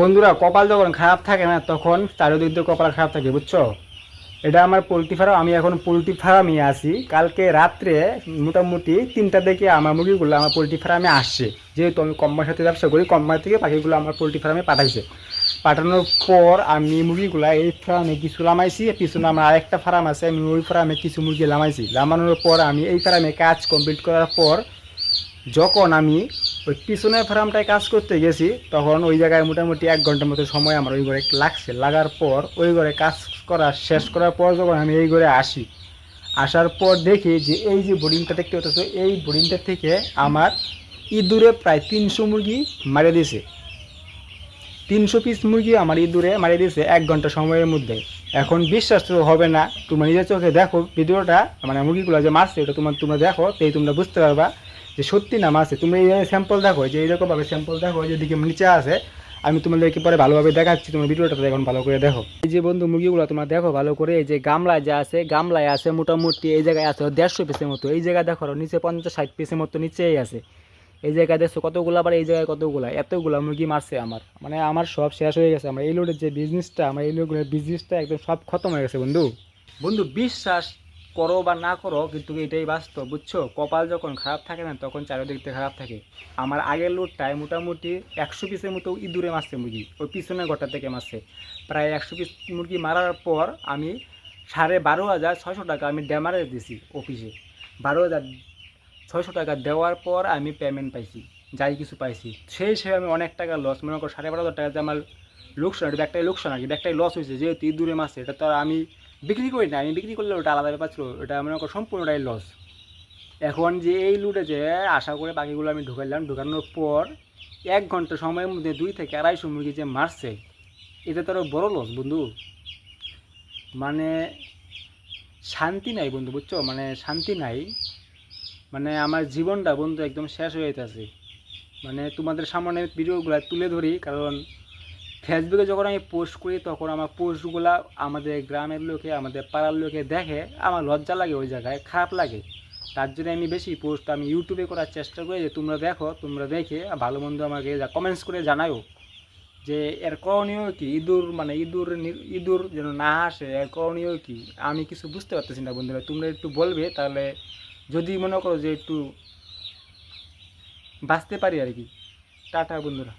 বন্ধুরা, কপাল যখন খারাপ থাকে না তখন চারিদিক দিয়ে কপাল খারাপ থাকে, বুঝছো? এটা আমার পোলট্রি ফার্ম। আমি এখন পোলট্রি ফার্মে আছি। কালকে রাত্রে মোটামুটি 3টা থেকে আমার মুরগিগুলো আমার পোলট্রি ফার্মে আসছে। যেহেতু আমি কোম্পানির সাথে ব্যবসা করি, কোম্পানি থেকে পাখিগুলো আমার পোলট্রি ফার্মে পাঠাইছে। পাঠানোর পর আমি মুরগিগুলো এই ফার্মে কিছু লামাইছি, পিছনে আমার আরেকটা ফার্ম আছে, আমি ওই ফার্মে কিছু মুরগি লামাইছি। লামানোর পর আমি এই ফার্মে কাজ কমপ্লিট করার পর যখন আমি ওই পিছনের ফার্মটায় কাজ করতে গেছি, তখন ওই জায়গায় মোটামুটি 1 ঘন্টার মতো সময় আমার ওই ঘরে লাগছে। লাগার পর ওই ঘরে কাজ করা শেষ করার পর যখন আমি এই ঘরে আসি, আসার পর দেখি যে এই যে বোর্ডিংটা দেখতে পাচ্ছ, এই বোর্ডিংটা থেকে আমার ইঁদুরে প্রায় 300 মুরগি মারিয়ে দিয়েছে। 300 পিস মুরগি আমার ইঁদুরে মারিয়ে দিয়েছে 1 ঘন্টা সময়ের মধ্যে। এখন বিশ্বাস তো হবে না, তোমরা নিজের চোখে দেখো ভিডিওটা, মানে মুরগিগুলো যে মারছে ওটা তোমরা দেখো, তাই তোমরা বুঝতে পারবা যে সত্যি না মারছে। তুমি এই স্যাম্পল দেখো, যে এইরকমভাবে স্যাম্পল দেখো, যেদিকে নিচে আছে। আমি তোমাদেরকে পরে ভালোভাবে দেখাচ্ছি, তোমার ভিডিওটা এখন ভালো করে দেখো। এই যে বন্ধু মুরগিগুলো তোমরা দেখো ভালো করে, এই যে গামলায় যা আছে, গামলায় আছে মোটামুটি এই জায়গায় আছে 150 পিসের মতো। এই জায়গায় দেখো নিচে 50-60 পিসের মতো নিচেই আছে। এই জায়গায় দেখছো কতগুলো, আবার এই জায়গায় কতগুলো, এতগুলো মুরগি মারছে আমার। মানে আমার সব শেষ হয়ে গেছে। আমার এই লোডের যে বিজনেসটা, আমার এই লোডের বিজনেসটা একদম সব খতম হয়ে গেছে বন্ধু। বন্ধু, বিশ্বাস করো বা না করো, কিন্তু এটাই বাস্তব, বুঝছো? কপাল যখন খারাপ থাকে না তখন চারিদিক থেকে খারাপ থাকে। আমার আগের লোডটায় মোটামুটি 100 পিসের মতো ইঁদুরে মারছে মুরগি, ওই পিছনের ঘরটা থেকে মারছে। প্রায় 100 পিস মুরগি মারার পর আমি 12,600 টাকা আমি ড্যামারেজ দিছি অফিসে। 12,600 টাকা দেওয়ার পর আমি পেমেন্ট পাইছি, যাই কিছু পাইছি। সেই হিসেবে আমি অনেক টাকা লস, মনে করো 12,500 টাকা যে আমার লোকসান, এটা একটাই লোকসান আর কি, এটা একটাই লস হয়েছে। যেহেতু ইঁদুরে মারছে, এটা তো আর আমি বিক্রি করি না। আমি বিক্রি করলে ওটা আলাদা ব্যাপার ছিল, ওটা মনে করো সম্পূর্ণটাই লস। এখন যে এই লুটে যে আশা করে বাকিগুলো আমি ঢুকাইলাম, ঢুকানোর পর 1 ঘন্টা সময়ের মধ্যে 2 থেকে 250 মুরগি যে মারছে, এটা তো আরও বড় লস বন্ধু। মানে শান্তি নাই বন্ধু, বুঝছো? মানে শান্তি নাই। মানে আমার জীবনটা বন্ধু একদম শেষ হয়ে যেতেছে। মানে তোমাদের সামনে ভিডিওগুলো তুলে ধরি, কারণ ফেসবুকে যখন আমি পোস্ট করি তখন আমার পোস্টগুলো আমাদের গ্রামের লোকে, আমাদের পাড়ার লোকে দেখে, আমার লজ্জা লাগে, ওই জায়গায় খারাপ লাগে। তার জন্য আমি বেশি পোস্ট আমি ইউটিউবে করার চেষ্টা করি, যে তোমরা দেখো, তোমরা দেখে ভালো মন্দ আমাকে কমেন্টস করে জানাও যে এর করণীয় কি। ইঁদুর মানে ইঁদুর যেন না আসে, এর করণীয় কি? আমি কিছু বুঝতে পারতেছি না বন্ধুরা, তোমরা একটু বলবে তাহলে, যদি মনে করো যে একটু বাঁচতে পারি আর কি। টাটা বন্ধুরা।